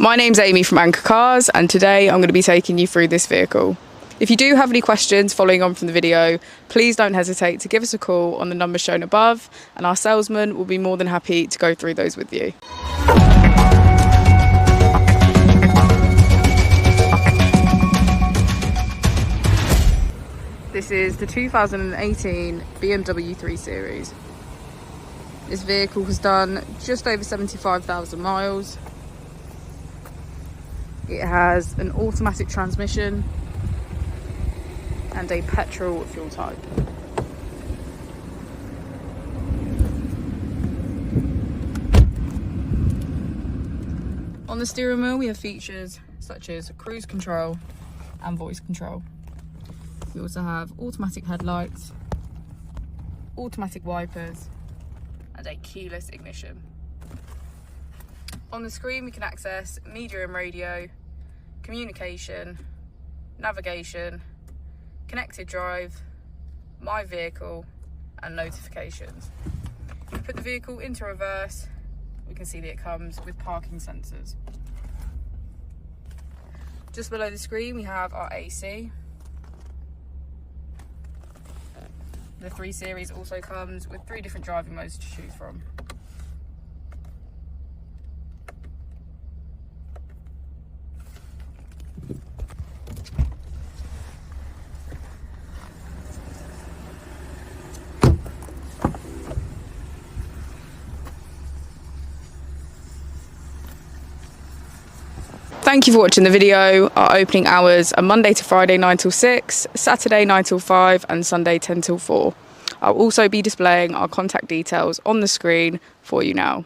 My name's Amy from Anchor Cars, and today I'm going to be taking you through this vehicle. If you do have any questions following on from the video, please don't hesitate to give us a call on the number shown above, and our salesman will be more than happy to go through those with you. This is the 2018 BMW 3 Series. This vehicle has done just over 75,000 miles. It has an automatic transmission and a petrol fuel type. On the steering wheel we have features such as cruise control and voice control. We also have automatic headlights, automatic wipers and a keyless ignition. On the screen we can access media and radio, communication, navigation, connected drive, my vehicle and notifications. If we put the vehicle into reverse, we can see that it comes with parking sensors. Just below the screen we have our AC. The 3 Series also comes with 3 different driving modes to choose from. Thank you for watching the video. Our opening hours are Monday to Friday 9 till 6, Saturday 9 till 5 and Sunday 10 till 4. I'll also be displaying our contact details on the screen for you now.